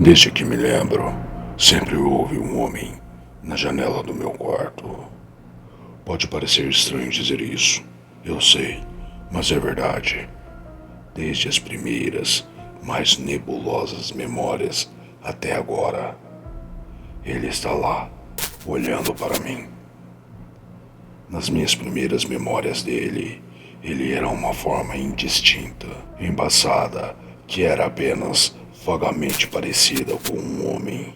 Desde que me lembro, sempre houve um homem na janela do meu quarto. Pode parecer estranho dizer isso, eu sei, mas é verdade. Desde as primeiras, mais nebulosas memórias até agora, ele está lá, olhando para mim. Nas minhas primeiras memórias dele, ele era uma forma indistinta, embaçada, que era apenas vagamente parecida com um homem.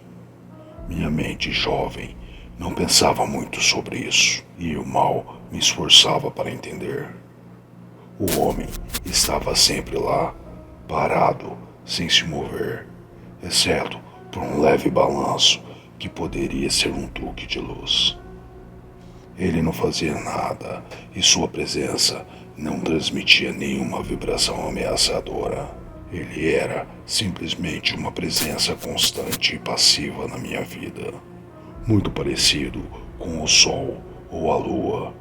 Minha mente jovem não pensava muito sobre isso, e eu mal me esforçava para entender. O homem estava sempre lá, parado, sem se mover, exceto por um leve balanço que poderia ser um truque de luz. Ele não fazia nada e sua presença não transmitia nenhuma vibração ameaçadora. Ele era simplesmente uma presença constante e passiva na minha vida. Muito parecido com o sol ou a lua.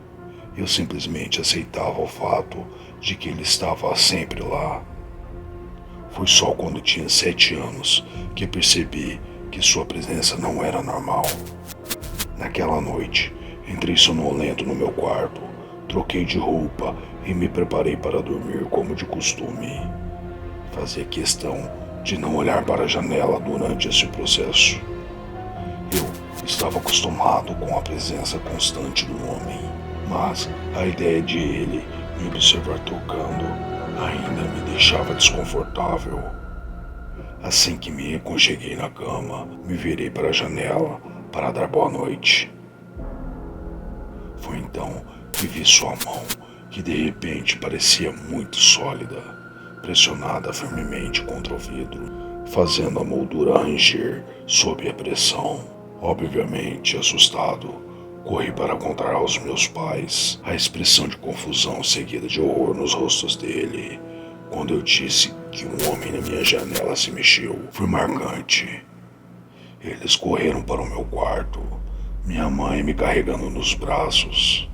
Eu simplesmente aceitava o fato de que ele estava sempre lá. Foi só quando tinha 7 anos que percebi que sua presença não era normal. Naquela noite, entrei sonolento no meu quarto, troquei de roupa e me preparei para dormir como de costume. Fazia questão de não olhar para a janela durante esse processo. Eu estava acostumado com a presença constante do homem, mas a ideia de ele me observar tocando ainda me deixava desconfortável. Assim que me aconcheguei na cama, me virei para a janela para dar boa noite. Foi então que vi sua mão, que de repente parecia muito sólida, pressionada firmemente contra o vidro, fazendo a moldura ranger sob a pressão. Obviamente, assustado, corri para contar aos meus pais. A expressão de confusão seguida de horror nos rostos dele, quando eu disse que um homem na minha janela se mexeu, foi marcante. Eles correram para o meu quarto, minha mãe me carregando nos braços.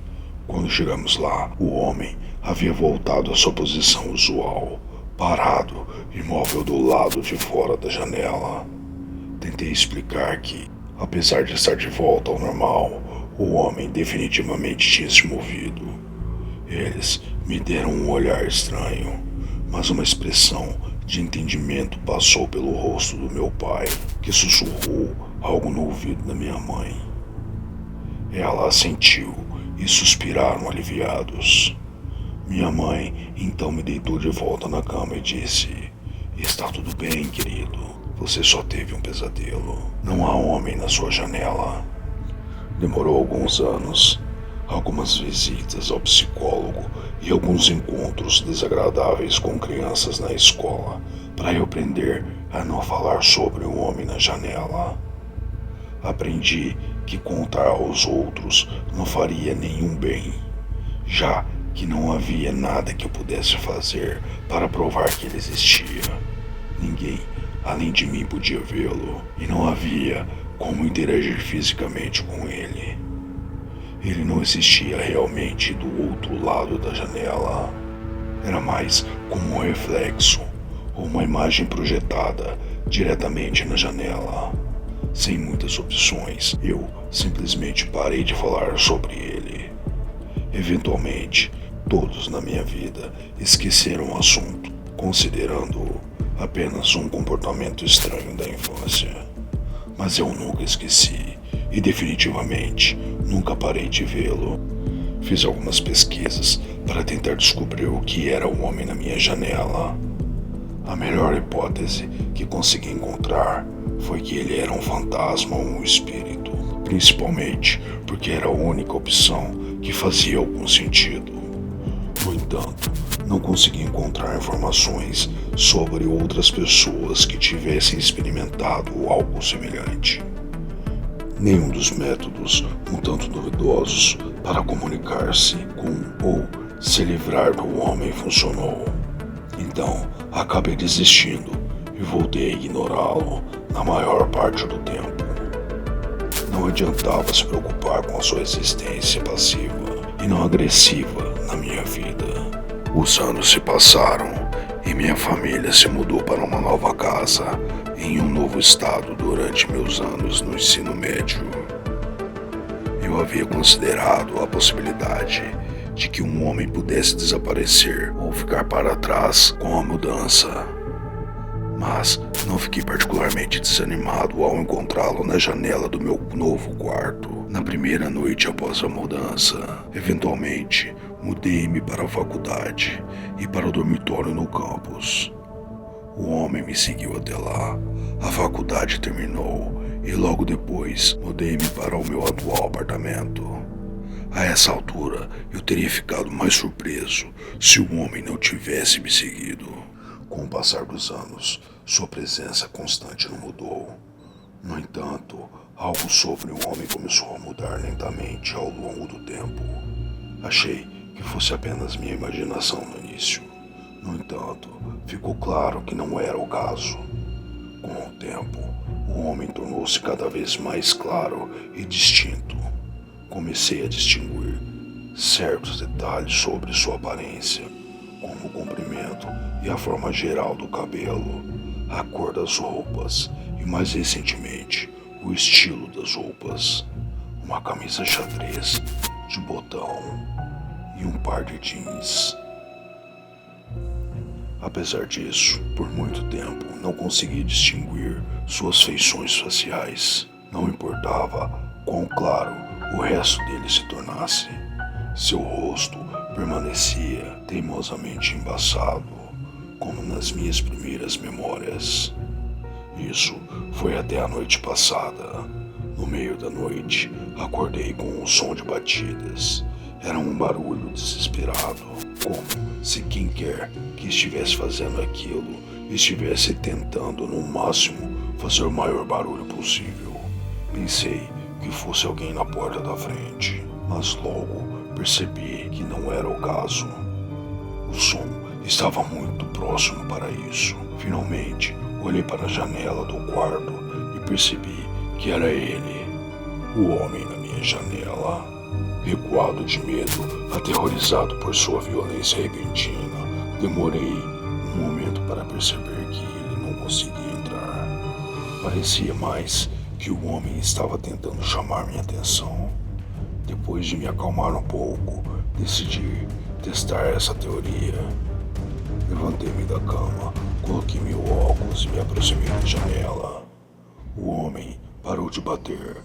Quando chegamos lá, o homem havia voltado à sua posição usual, parado, imóvel do lado de fora da janela. Tentei explicar que, apesar de estar de volta ao normal, o homem definitivamente tinha se movido. Eles me deram um olhar estranho, mas uma expressão de entendimento passou pelo rosto do meu pai, que sussurrou algo no ouvido da minha mãe. Ela assentiu e suspiraram aliviados. Minha mãe então me deitou de volta na cama e disse: "Está tudo bem, querido. Você só teve um pesadelo. Não há homem na sua janela." Demorou alguns anos, algumas visitas ao psicólogo e alguns encontros desagradáveis com crianças na escola para eu aprender a não falar sobre o homem na janela. Aprendi que contar aos outros não faria nenhum bem, já que não havia nada que eu pudesse fazer para provar que ele existia. Ninguém, além de mim, podia vê-lo, e não havia como interagir fisicamente com ele. Ele não existia realmente do outro lado da janela. Era mais como um reflexo, ou uma imagem projetada diretamente na janela. Sem muitas opções, eu simplesmente parei de falar sobre ele. Eventualmente, todos na minha vida esqueceram o assunto, considerando-o apenas um comportamento estranho da infância. Mas eu nunca esqueci e definitivamente nunca parei de vê-lo. Fiz algumas pesquisas para tentar descobrir o que era o homem na minha janela. A melhor hipótese que consegui encontrar foi que ele era um fantasma ou um espírito, principalmente porque era a única opção que fazia algum sentido. No entanto, não consegui encontrar informações sobre outras pessoas que tivessem experimentado algo semelhante. Nenhum dos métodos um tanto duvidosos para comunicar-se com ou se livrar do homem funcionou. Então, acabei desistindo e voltei a ignorá-lo na maior parte do tempo. Não adiantava se preocupar com a sua existência passiva e não agressiva na minha vida. Os anos se passaram e minha família se mudou para uma nova casa em um novo estado durante meus anos no ensino médio. Eu havia considerado a possibilidade de que um homem pudesse desaparecer ou ficar para trás com a mudança. Mas não fiquei particularmente desanimado ao encontrá-lo na janela do meu novo quarto, na primeira noite após a mudança. Eventualmente, mudei-me para a faculdade e para o dormitório no campus. O homem me seguiu até lá. A faculdade terminou e logo depois mudei-me para o meu atual apartamento. A essa altura, eu teria ficado mais surpreso se o homem não tivesse me seguido. Com o passar dos anos, sua presença constante não mudou. No entanto, algo sobre o homem começou a mudar lentamente ao longo do tempo. Achei que fosse apenas minha imaginação no início. No entanto, ficou claro que não era o caso. Com o tempo, o homem tornou-se cada vez mais claro e distinto. Comecei a distinguir certos detalhes sobre sua aparência, como o comprimento e a forma geral do cabelo, a cor das roupas e, mais recentemente, o estilo das roupas. Uma camisa xadrez de botão e um par de jeans. Apesar disso, por muito tempo não consegui distinguir suas feições faciais. Não importava quão claro o resto dele se tornasse. Seu rosto permanecia teimosamente embaçado, como nas minhas primeiras memórias. Isso foi até a noite passada. No meio da noite, acordei com um som de batidas. Era um barulho desesperado, como se quem quer que estivesse fazendo aquilo estivesse tentando no máximo fazer o maior barulho possível. Pensei que fosse alguém na porta da frente, mas logo percebi que não era o caso. O som estava muito próximo para isso. Finalmente, olhei para a janela do quarto e percebi que era ele, o homem na minha janela. Recuado de medo, aterrorizado por sua violência repentina, demorei um momento para perceber que ele não conseguia entrar. Parecia mais que o homem estava tentando chamar minha atenção. Depois de me acalmar um pouco, decidi testar essa teoria. Levantei-me da cama, coloquei meu óculos e me aproximei da janela. O homem parou de bater,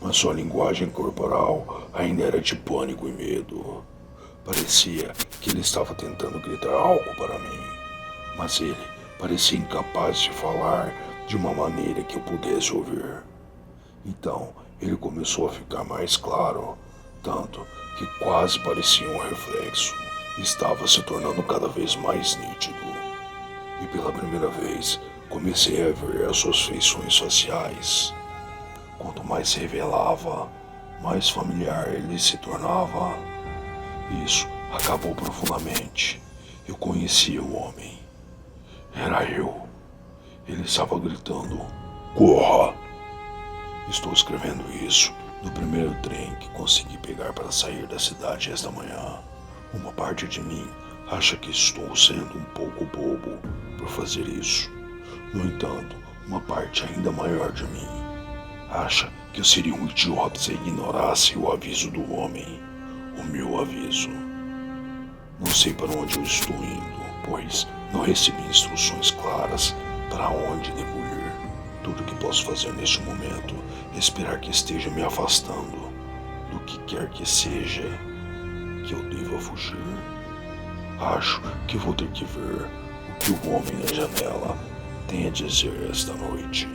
mas sua linguagem corporal ainda era de pânico e medo. Parecia que ele estava tentando gritar algo para mim, mas ele parecia incapaz de falar de uma maneira que eu pudesse ouvir. Então, ele começou a ficar mais claro, tanto que quase parecia um reflexo. Estava se tornando cada vez mais nítido. E pela primeira vez, comecei a ver as suas feições faciais. Quanto mais se revelava, mais familiar ele se tornava. Isso acabou profundamente. Eu conhecia o homem. Era eu. Ele estava gritando: "Corra!" Estou escrevendo isso no primeiro trem que consegui pegar para sair da cidade esta manhã. Uma parte de mim acha que estou sendo um pouco bobo por fazer isso. No entanto, uma parte ainda maior de mim acha que eu seria um idiota se ignorasse o aviso do homem, o meu aviso. Não sei para onde eu estou indo, pois não recebi instruções claras para onde devo ir. Tudo que posso fazer neste momento é esperar que esteja me afastando do que quer que seja que eu deva fugir. Acho que vou ter que ver o que o homem na janela tem a dizer esta noite.